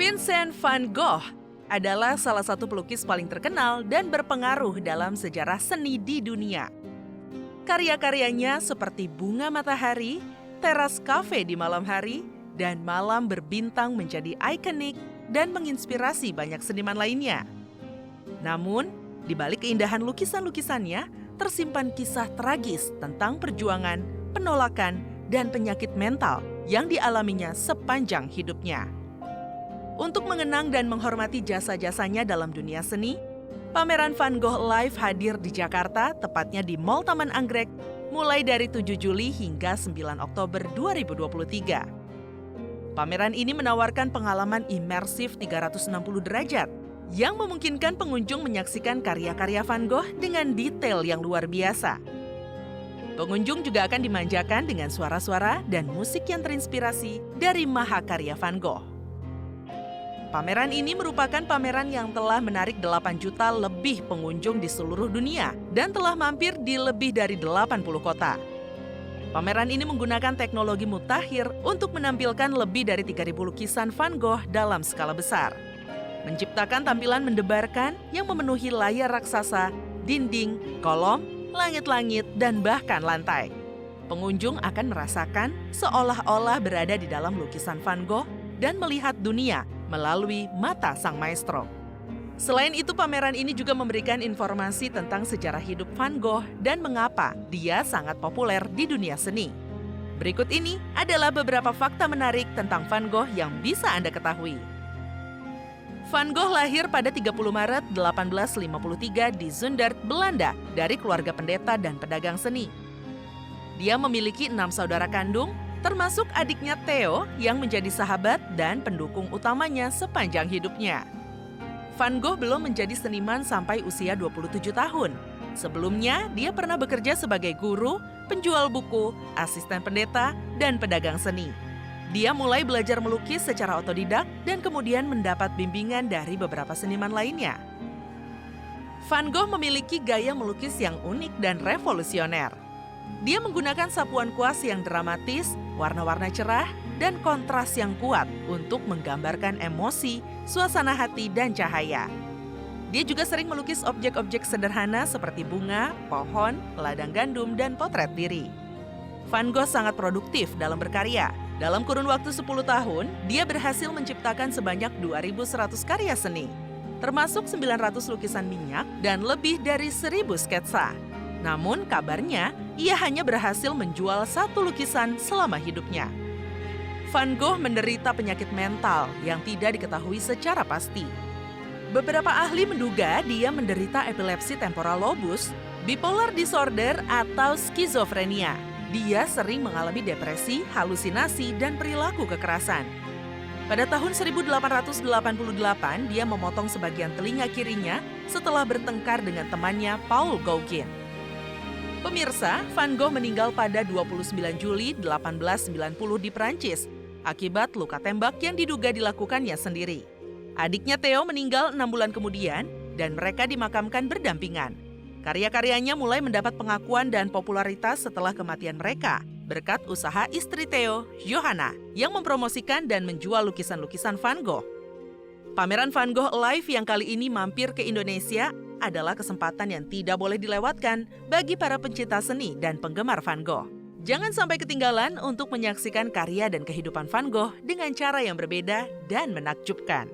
Vincent van Gogh adalah salah satu pelukis paling terkenal dan berpengaruh dalam sejarah seni di dunia. Karya-karyanya seperti Bunga Matahari, Teras Kafe di Malam Hari, dan Malam Berbintang menjadi ikonik dan menginspirasi banyak seniman lainnya. Namun, di balik keindahan lukisan-lukisannya, tersimpan kisah tragis tentang perjuangan, penolakan, dan penyakit mental yang dialaminya sepanjang hidupnya. Untuk mengenang dan menghormati jasa-jasanya dalam dunia seni, pameran Van Gogh Live hadir di Jakarta, tepatnya di Mall Taman Anggrek, mulai dari 7 Juli hingga 9 Oktober 2023. Pameran ini menawarkan pengalaman imersif 360 derajat yang memungkinkan pengunjung menyaksikan karya-karya Van Gogh dengan detail yang luar biasa. Pengunjung juga akan dimanjakan dengan suara-suara dan musik yang terinspirasi dari mahakarya Van Gogh. Pameran ini merupakan pameran yang telah menarik 8 juta lebih pengunjung di seluruh dunia dan telah mampir di lebih dari 80 kota. Pameran ini menggunakan teknologi mutakhir untuk menampilkan lebih dari 3.000 lukisan Van Gogh dalam skala besar. Menciptakan tampilan mendebarkan yang memenuhi layar raksasa, dinding, kolom, langit-langit, dan bahkan lantai. Pengunjung akan merasakan seolah-olah berada di dalam lukisan Van Gogh dan melihat dunia melalui mata sang maestro. Selain itu, pameran ini juga memberikan informasi tentang sejarah hidup Van Gogh dan mengapa dia sangat populer di dunia seni. Berikut ini adalah beberapa fakta menarik tentang Van Gogh yang bisa Anda ketahui. Van Gogh lahir pada 30 Maret 1853 di Zundert, Belanda, dari keluarga pendeta dan pedagang seni. Dia memiliki 6 saudara kandung, termasuk adiknya Theo yang menjadi sahabat dan pendukung utamanya sepanjang hidupnya. Van Gogh belum menjadi seniman sampai usia 27 tahun. Sebelumnya, dia pernah bekerja sebagai guru, penjual buku, asisten pendeta, dan pedagang seni. Dia mulai belajar melukis secara otodidak dan kemudian mendapat bimbingan dari beberapa seniman lainnya. Van Gogh memiliki gaya melukis yang unik dan revolusioner. Dia menggunakan sapuan kuas yang dramatis, warna-warna cerah, dan kontras yang kuat untuk menggambarkan emosi, suasana hati, dan cahaya. Dia juga sering melukis objek-objek sederhana seperti bunga, pohon, ladang gandum, dan potret diri. Van Gogh sangat produktif dalam berkarya. Dalam kurun waktu 10 tahun, dia berhasil menciptakan sebanyak 2.100 karya seni, termasuk 900 lukisan minyak dan lebih dari 1.000 sketsa. Namun kabarnya, ia hanya berhasil menjual 1 lukisan selama hidupnya. Van Gogh menderita penyakit mental yang tidak diketahui secara pasti. Beberapa ahli menduga dia menderita epilepsi temporal lobus, bipolar disorder, atau skizofrenia. Dia sering mengalami depresi, halusinasi, dan perilaku kekerasan. Pada tahun 1888, dia memotong sebagian telinga kirinya setelah bertengkar dengan temannya Paul Gauguin. Pemirsa, Van Gogh meninggal pada 29 Juli 1890 di Prancis akibat luka tembak yang diduga dilakukannya sendiri. Adiknya Theo meninggal 6 bulan kemudian dan mereka dimakamkan berdampingan. Karya-karyanya mulai mendapat pengakuan dan popularitas setelah kematian mereka, berkat usaha istri Theo, Johanna, yang mempromosikan dan menjual lukisan-lukisan Van Gogh. Pameran Van Gogh Live yang kali ini mampir ke Indonesia adalah kesempatan yang tidak boleh dilewatkan bagi para pencinta seni dan penggemar Van Gogh. Jangan sampai ketinggalan untuk menyaksikan karya dan kehidupan Van Gogh dengan cara yang berbeda dan menakjubkan.